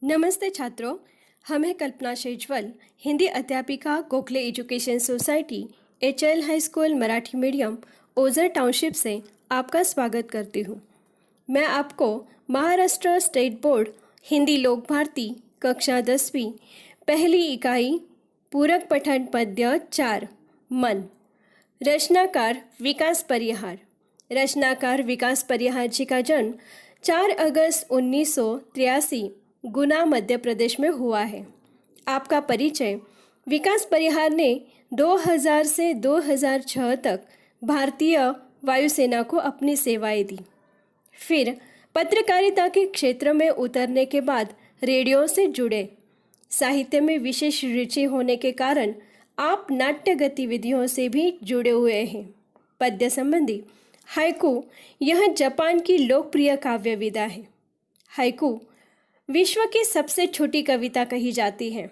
नमस्ते छात्रों, हम हैं कल्पना शेजवल, हिंदी अध्यापिका Gokhale education society HL high school Marathi medium Ojhar township से आपका स्वागत करती हूँ। मैं आपको महाराष्ट्र स्टेट बोर्ड हिंदी लोक भारती कक्षा 10वीं पहली इकाई पूरक पठन पद्य 4 मन रचनाकार विकास परिहार। रचनाकार विकास परिहार जी का जन्म 4 अगस्त 1983 गुना मध्य प्रदेश में हुआ है। आपका परिचय। विकास परिहार ने 2000 से 2006 तक भारतीय वायुसेना को अपनी सेवाएं दी। फिर पत्रकारिता के क्षेत्र में उतरने के बाद रेडियो से जुड़े। साहित्य में विशेष रुचि होने के कारण आप नाट्य गतिविधियों से भी जुड़े हुए हैं। पद्य संबंधी हाइकू, यह जापान की लोकप्रिय काव्य विधा है। हाइकू विश्व की सबसे छोटी कविता कही जाती है।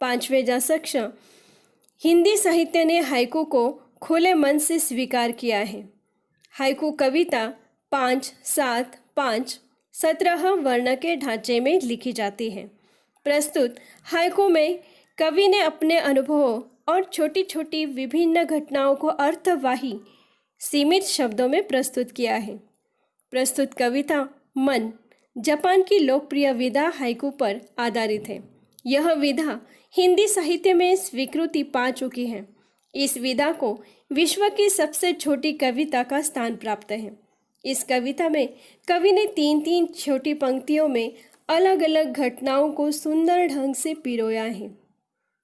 5वें दशक हिंदी साहित्य ने हाइकू को खुले मन से स्वीकार किया है। हाइकू कविता 5, 7, 5, 17 वर्ण के ढांचे में लिखी जाती है। प्रस्तुत हाइकू में कवि ने अपने अनुभवों और छोटी छोटी विभिन्न घटनाओं को अर्थवाही सीमित शब्दों में प्रस्तुत किया है। प्रस्तुत कविता मन जापान की लोकप्रिय विधा हाइकू पर आधारित है। यह विधा हिंदी साहित्य में स्वीकृति पा चुकी है। इस विधा को विश्व की सबसे छोटी कविता का स्थान प्राप्त है। इस कविता में कवि ने 3-3 छोटी पंक्तियों में अलग अलग घटनाओं को सुंदर ढंग से पिरोया है।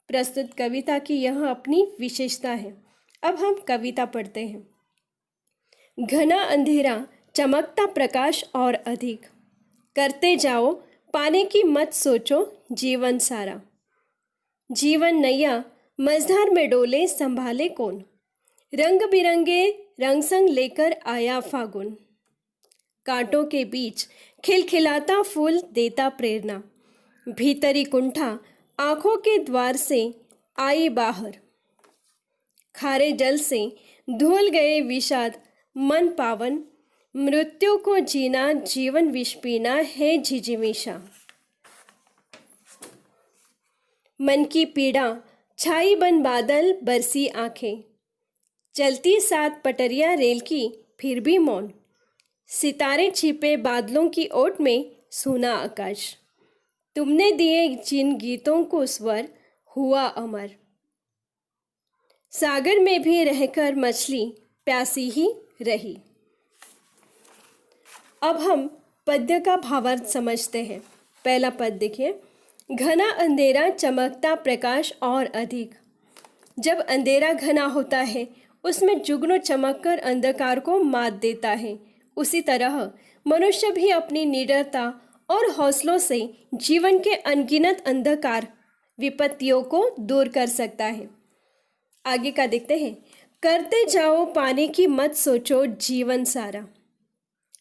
प्रस्तुत कविता की यह अपनी विशेषता है। अब हम कविता पढ़ते हैं। घना अंधेरा, चमकता प्रकाश और अधिक, करते जाओ पाने की मत सोचो जीवन सारा। जीवन नैया मझधार में डोले संभाले कौन, रंग बिरंगे रंग संग लेकर आया फागुन। कांटों के बीच खिलखिलाता फूल देता प्रेरणा, भीतरी कुंठा आंखों के द्वार से आई बाहर। खारे जल से धुल गए विषाद मन पावन, मृत्यु को जीना जीवन विष पीना है झिझिमिशा। मन की पीड़ा छाई बन बादल बरसी आंखें, चलती 7 पटरियां रेल की फिर भी मौन। सितारे छिपे बादलों की ओट में सूना आकाश, तुमने दिए जिन गीतों को स्वर हुआ अमर। सागर में भी रहकर मछली प्यासी ही रही। अब हम पद्य का भावार्थ समझते हैं। पहला पद देखिए। घना अंधेरा, चमकता प्रकाश और अधिक। जब अंधेरा घना होता है उसमें जुगनू चमककर अंधकार को मात देता है। उसी तरह मनुष्य भी अपनी निडरता और हौसलों से जीवन के अनगिनत अंधकार विपत्तियों को दूर कर सकता है। आगे का देखते हैं। करते जाओ पाने की मत सोचो जीवन सारा।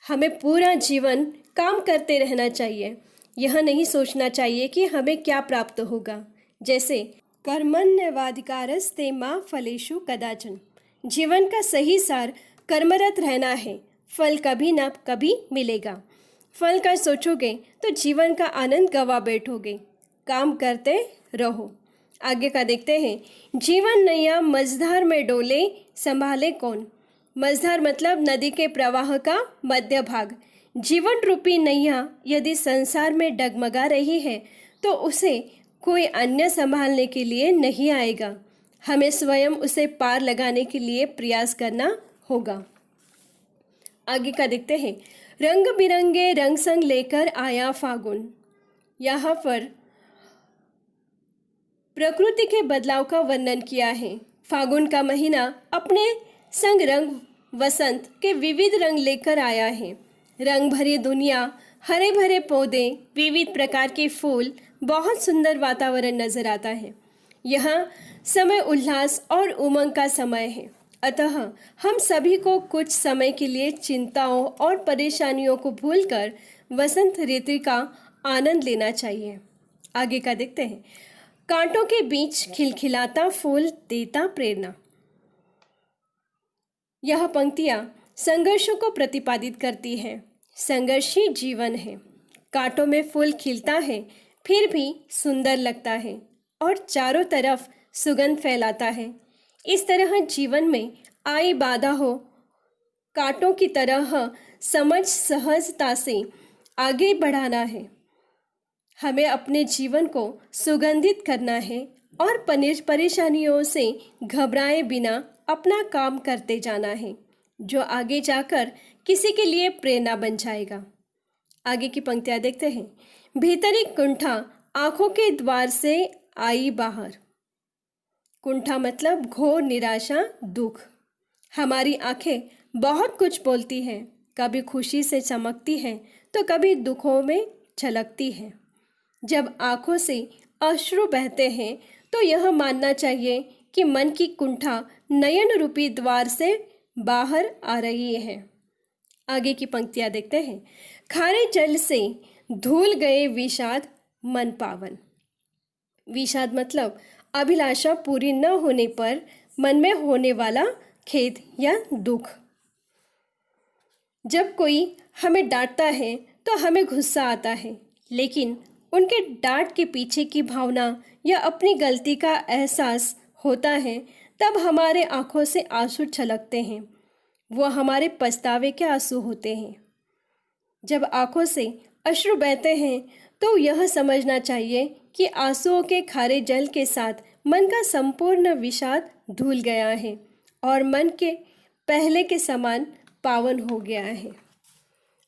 हमें पूरा जीवन काम करते रहना चाहिए। यह नहीं सोचना चाहिए कि हमें क्या प्राप्त होगा। जैसे कर्मण्येवाधिकारस्ते मा फलेषु कदाचन। जीवन का सही सार कर्मरत रहना है। फल कभी ना कभी मिलेगा। फल का सोचोगे तो जीवन का आनंद गवा बैठोगे। काम करते रहो। आगे का देखते हैं। जीवन नैया मझधार में डोले संभाले कौन। मझधार मतलब नदी के प्रवाह का मध्य भाग। जीवन रूपी नैया यदि संसार में डगमगा रही है तो उसे कोई अन्य संभालने के लिए नहीं आएगा। हमें स्वयं उसे पार लगाने के लिए प्रयास करना होगा। आगे का देखते हैं। रंग बिरंगे रंग संग लेकर आया फागुन। यहाँ पर प्रकृति के बदलाव का वर्णन किया है। फागुन का महीना अपने संग रंग वसंत के विविध रंग लेकर आया है। रंग भरी दुनिया, हरे भरे पौधे, विविध प्रकार के फूल, बहुत सुंदर वातावरण नजर आता है। यहाँ समय उल्लास और उमंग का समय है। अतः हम सभी को कुछ समय के लिए चिंताओं और परेशानियों को भूलकर वसंत ऋतु का आनंद लेना चाहिए। आगे का देखते हैं। कांटों के बीच खिलखिलाता फूल देता प्रेरणा। यह पंक्तियां संघर्षों को प्रतिपादित करती हैं। संघर्षी जीवन है। कांटों में फूल खिलता है, फिर भी सुंदर लगता है और चारों तरफ सुगंध फैलाता है। इस तरह जीवन में आई बाधा हो कांटों की तरह समझ सहजता से आगे बढ़ाना है। हमें अपने जीवन को सुगंधित करना है और परेशानियों से घबराए बिना अपना काम करते जाना है, जो आगे जाकर किसी के लिए प्रेरणा बन जाएगा। आगे की पंक्तियां देखते हैं। भीतरी कुंठा आंखों के द्वार से आई बाहर। कुंठा मतलब घोर निराशा, दुख। हमारी आंखें बहुत कुछ बोलती हैं, कभी खुशी से चमकती हैं तो कभी दुखों में झलकती हैं। जब आंखों से अश्रु बहते हैं तो यह मानना चाहिए कि मन की कुंठा नयन रूपी द्वार से बाहर आ रही है। आगे की पंक्तियां देखते हैं। खारे जल से धुल गए विषाद मन पावन। विषाद मतलब अभिलाषा पूरी न होने पर मन में होने वाला खेद या दुख। जब कोई हमें डांटता है तो हमें गुस्सा आता है, लेकिन उनके डांट के पीछे की भावना या अपनी गलती का एहसास होता है, तब हमारे आंखों से आंसू छलकते हैं। वो हमारे पछतावे के आंसू होते हैं। जब आंखों से अश्रु बहते हैं तो यह समझना चाहिए कि आंसुओं के खारे जल के साथ मन का संपूर्ण विषाद धुल गया है और मन के पहले के समान पावन हो गया है।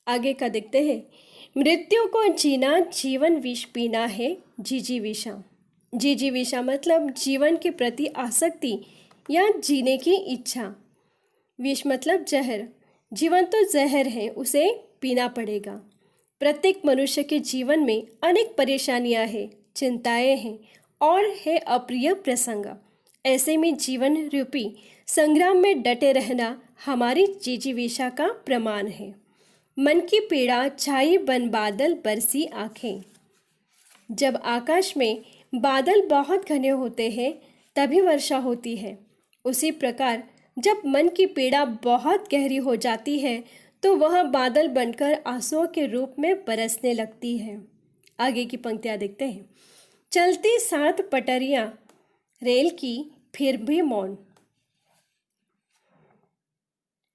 आगे का देखते हैं। मृत्यु को जीना जीवन विष पीना है जिजीविषा। जिजीविषा मतलब जीवन के प्रति आसक्ति या जीने की इच्छा। विष मतलब जहर। जीवन तो जहर है, उसे पीना पड़ेगा। प्रत्येक मनुष्य के जीवन में अनेक परेशानियां हैं, चिंताएं हैं और है अप्रिय प्रसंग। ऐसे में जीवन रूपी संग्राम में डटे रहना हमारी जिजीविषा का प्रमाण है। मन की पीड़ा छाई बन बादल बरसी आंखें। जब आकाश में बादल बहुत घने होते हैं तभी वर्षा होती है। उसी प्रकार जब मन की पीड़ा बहुत गहरी हो जाती है तो वह बादल बनकर आंसुओं के रूप में बरसने लगती है। आगे की पंक्तियां देखते हैं। चलती 7 पटरियां रेल की फिर भी मौन।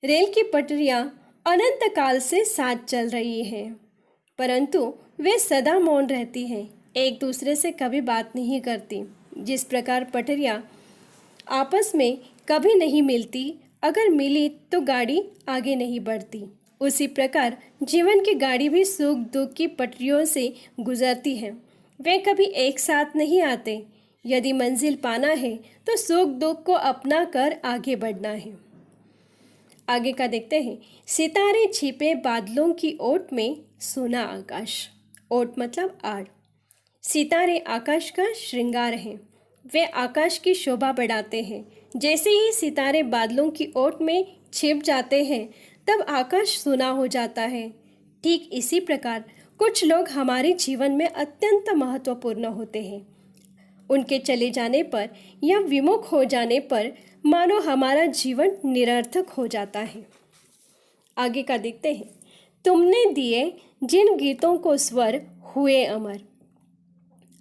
रेल की पटरियां अनंत काल से साथ चल रही हैं, परंतु वे सदा मौन रहती हैं, एक दूसरे से कभी बात नहीं करती। जिस प्रकार पटरियां आपस में कभी नहीं मिलती, अगर मिली तो गाड़ी आगे नहीं बढ़ती, उसी प्रकार जीवन की गाड़ी भी सुख दुख की पटरियों से गुजरती है। वे कभी एक साथ नहीं आते। यदि मंजिल पाना है तो सुख दुख को अपना कर आगे बढ़ना है। आगे का देखते हैं। सितारे छिपे बादलों की ओट में सोना आकाश। ओट मतलब आड़। सितारे आकाश का श्रृंगार हैं। वे आकाश की शोभा बढ़ाते हैं। जैसे ही सितारे बादलों की ओट में छिप जाते हैं तब आकाश सूना हो जाता है। ठीक इसी प्रकार कुछ लोग हमारे जीवन में अत्यंत महत्वपूर्ण होते हैं। उनके चले जाने पर या विमुख हो जाने पर मानो हमारा जीवन निरर्थक हो जाता है। आगे का देखते हैं। तुमने दिए जिन गीतों को स्वर हुए अमर।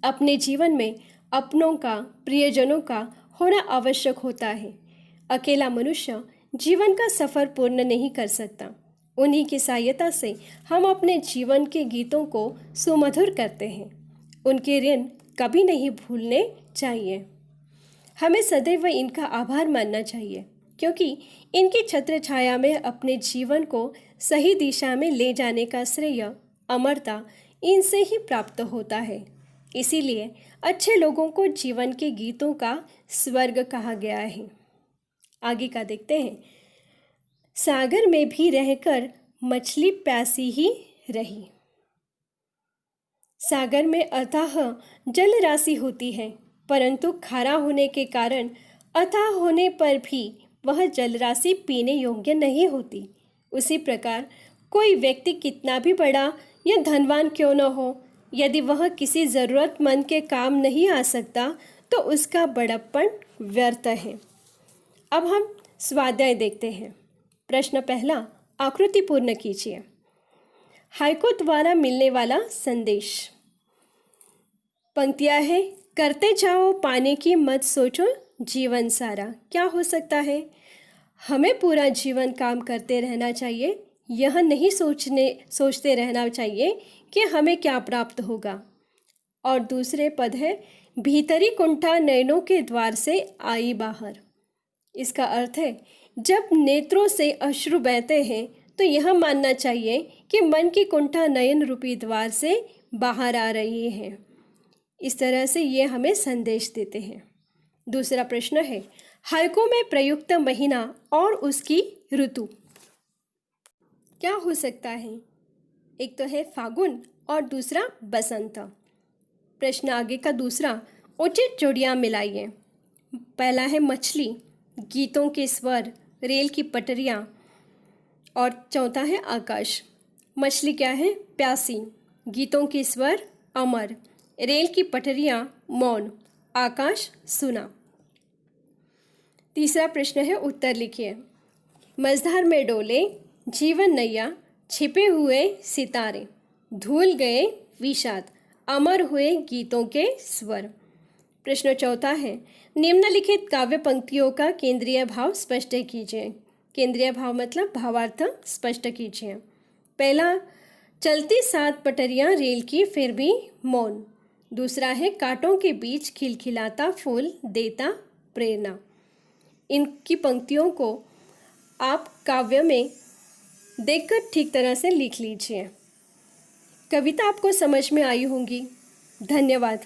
अपने जीवन में अपनों का, प्रियजनों का होना आवश्यक होता है। अकेला मनुष्य जीवन का सफ़र पूर्ण नहीं कर सकता। उन्हीं की सहायता से हम अपने जीवन के गीतों को सुमधुर करते हैं। उनके ऋण कभी नहीं भूलने चाहिए। हमें सदैव इनका आभार मानना चाहिए, क्योंकि इनकी छत्र छाया में अपने जीवन को सही दिशा में ले जाने का श्रेय, अमरता इनसे ही प्राप्त होता है। इसीलिए अच्छे लोगों को जीवन के गीतों का स्वर्ग कहा गया है। आगे का देखते हैं। सागर में भी रहकर मछली प्यासी ही रही। सागर में अथाह जल राशि होती है, परंतु खारा होने के कारण अथाह होने पर भी वह जल राशि पीने योग्य नहीं होती। उसी प्रकार कोई व्यक्ति कितना भी बड़ा या धनवान क्यों न हो, यदि वह किसी ज़रूरतमंद के काम नहीं आ सकता तो उसका बड़प्पन व्यर्थ है। अब हम स्वाध्याय देखते हैं। प्रश्न पहला, आकृति पूर्ण कीजिए। हाइको द्वारा मिलने वाला संदेश। पंक्तियाँ हैं, करते जाओ पाने की मत सोचो जीवन सारा। क्या हो सकता है? हमें पूरा जीवन काम करते रहना चाहिए, यह नहीं सोचते रहना चाहिए कि हमें क्या प्राप्त होगा। और दूसरे पद है, भीतरी कुंठा नयनों के द्वार से आई बाहर। इसका अर्थ है, जब नेत्रों से अश्रु बहते हैं तो यह मानना चाहिए कि मन की कुंठा नयन रूपी द्वार से बाहर आ रही है। इस तरह से ये हमें संदेश देते हैं। दूसरा प्रश्न है, हल्कों में प्रयुक्त महीना और उसकी ऋतु क्या हो सकता है? एक तो है फागुन और दूसरा बसंत। प्रश्न आगे का दूसरा, उचित जोड़ियां मिलाइए। पहला है मछली, गीतों के स्वर, रेल की पटरियां, और चौथा है आकाश। मछली क्या है? प्यासी, गीतों के स्वर अमर, रेल की पटरियां मौन, आकाश सुना। तीसरा प्रश्न है, उत्तर लिखिए। मझधार में डोले जीवन नैया, छिपे हुए सितारे, धूल गए विषाद, अमर हुए गीतों के स्वर। प्रश्न चौथा है, निम्नलिखित काव्य पंक्तियों का केंद्रीय भाव स्पष्ट कीजिए। केंद्रीय भाव मतलब भावार्थ स्पष्ट कीजिए। पहला, चलती सात पटरियां रेल की फिर भी मौन। दूसरा है, कांटों के बीच खिलखिलाता फूल देता प्रेरणा। इनकी पंक्तियों को आप काव्य में देखकर ठीक तरह से लिख लीजिए। कविता आपको समझ में आई होंगी। धन्यवाद।